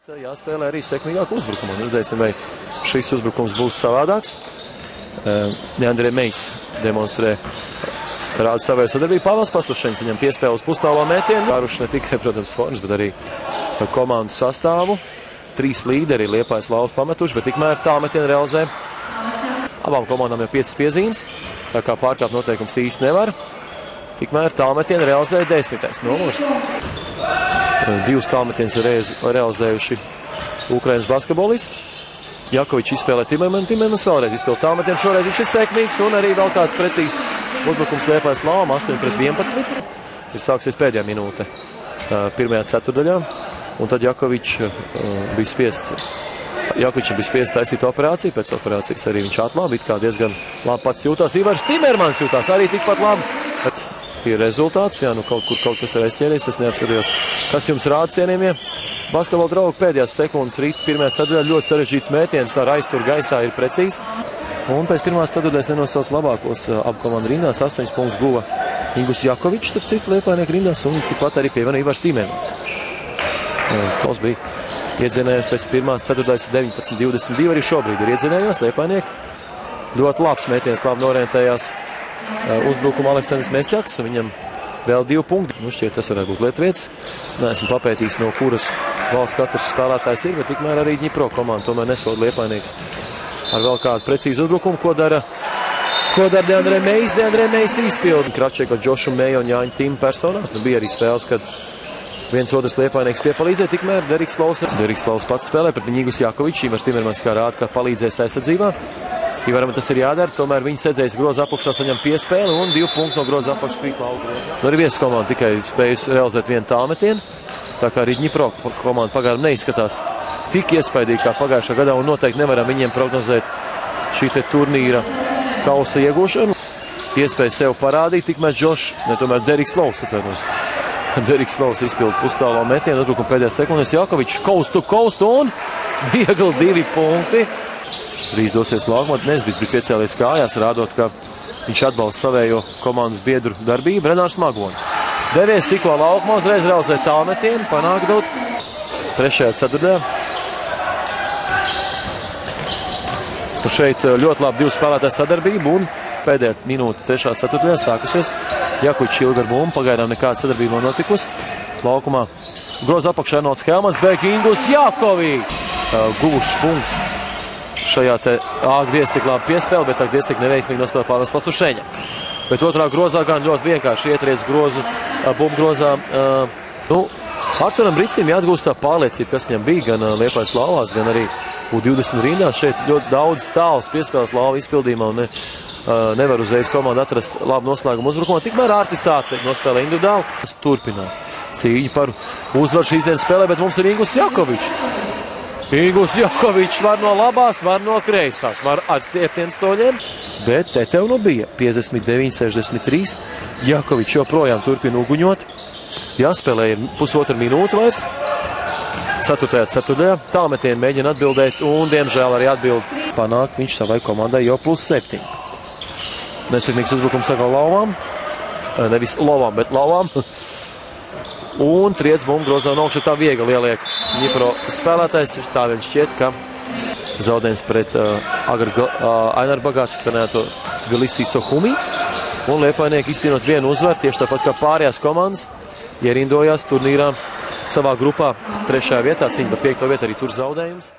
Jāspēlē arī sekmīgāk uzbrukumu. Redzēsim, vai šis uzbrukums būs savādāks. Deandre Mejs demonstrē, rāda savēju sadarbību. Pāvils Pastušeņš viņam piespēle uz pustālo mētienu. Kāruši ne tikai, protams, formas, bet arī komandu sastāvu. 3 līderi Liepājas Lauvas pametuši, bet tikmēr tālmetienu realizē. Abām komandām jau 5 piezīmes, tā kā pārkāpt noteikums īsti nevar. Tikmēr tālmetienu realizē 10. numurs. 2 tālmetienas realizējuši Ukrainas basketbolisti. Jakovičs izspēlē Timermans vēlreiz izspēlē tālmetienu. Šoreiz viņš ir sekmīgs un arī vēl kāds precīzs uzbrukums Liepājas Lauvām 8-11. Ir sāksies pēdējā minūte pirmajā ceturdaļā. Un tad Jakovičs bija spiests taisīt operāciju. Pēc operācijas arī viņš atlabi, it kā diezgan labi pats jūtās. Ivars Timermans jūtās arī tikpat labi. Ir rezultāts, jā, nu kaut kas ir aizķēries, es neapskatījos, kas jums rāda cienījamie. Basketbola draugi pēdējās sekundes rīt pirmajā ceturdaļā ļoti sarežģīts mētiens ar aizturu gaisā ir precīzi. Un pēc pirmās ceturdaļas nenosauc labākos abu komandu rindās. 8 punktus guva Ingus Jakovičs, starp citu Liepājnieku rindās, un tikpat arī pievienoja Ivars Timermans. Tos bija iedzinējums pēc pirmās ceturdaļas 19-22, arī šobrīd ir iedzinējos. Liepājnieki ļoti labs mētiens, labi norientējās uzbrukuma Aleksandrs Mesjaks, un viņam vēl 2 punkti. Nu šķiet, tas varētu būt Lietvietis. Neesmu papētījis, no kuras valsts katrs spēlētājs ir, bet tikmēr arī Dņipro komanda tomēr nesod Liepājnieks ar vēl kādu precīzu uzbrukumu. Ko dara Deandre Mejs? Deandre Mejs izpilda Kračeka, Džošu Meju un Jāņa Tīma personās. Nu bija arī spēles, kad viens otrs Liepājnieks piepalīdzēja, tikmēr Deriks Lauvs pats spēlē pret Ingus Jakovičs. Ivars Timermans kā rāda, kā palīdzēs aizsardzībā. Ivaram tas ir jādara, tomēr viņi sēdzējas groza apakšā, saņem piespēli un 2 punktu no groza apakšas Krīklauga grozā. Nu arī viesas komanda tikai spējusi realizēt 1 tālmetienu, tā kā arī Dņipro komanda pagaidām neizskatās tik iespaidīgi kā pagājušā gadā, un noteikti nevaram viņiem prognozēt šī te turnīra kausa iegūšanu. Iespēja sev parādīt, tikmēr tomēr Deriks Lauvs atvainojas. Deriks Lauvs izpilda pustālo metienu, uzbrukuma pēdējās sekundes. Jakovičs coast un viegli 2 punkti. Drīz dosies laukumā, Nesbits bija piecēlies kājās, rādot, ka viņš atbalsta savējo komandas biedru darbību. Renārs Magonis devies tikko laukumā, uzreiz realizē tālmetienu, panāk daut 3. ceturtajā. Šeit ļoti labi 2 spēlētāju sadarbību un pēdējā minūte 3. ceturtajā sākusies. Jakučs ilgi ar bumbu, pagaidām nekāda sadarbība nav notikusi. Laukumā groza apakšā Arnolds Helmans, bēg Ingus Jakovičs. Guvušs punkts. Šajā te Agdies tik labi piespēle, bet Agdies tik neveiksmīgi nospēlē Pāvils Pastušeņa. Bet otrā grozā gan ļoti vienkārši ietriec grozu, bumbu grozā. Arturam Bricim jāatgūst tā pārliecība, kas viņam bija gan Liepājas Lauvās, gan arī U20 rindās. Šeit ļoti daudz tāls piespēles Lauva izpildījumā un nevar uzreiz komandu atrast labu noslēgumu uzbrukumā. Tikmēr Ārtisāte nospēlē individuāli. Turpinā cīņu par uzvaru šīs dienas spēlē, bet mums ir Ingus Jakovičs. Ingus Jakovičs var no labās, var no kreisās, var ar stieptiem soļiem, bet te tev nu bija 59-63. Jakovičs joprojām turpina uguņot. Jāspēlē ir pusotra minūte vairs. 4. ceturtajā tālmetienu mēģina atbildēt un, diemžēl, arī atbild panāk viņš savai komandai jau +7. Nesekmīgs uzbrukums sakal Lauvām. Nevis Lovām, bet Lauvām. Un triec bumbu grozā un augšā tā viegli ieliek Dņipro spēlētājs. Tā viņš šķiet, ka zaudējums pret Aināru Bagāts trenēto Vilisī Sohumi. Un Liepājnieki izcīnot 1 uzvaru, tieši tāpat kā pārējās komandas, ierindojās turnīrā savā grupā 3. vietā, cīņa par 5. vietu arī tur zaudējums.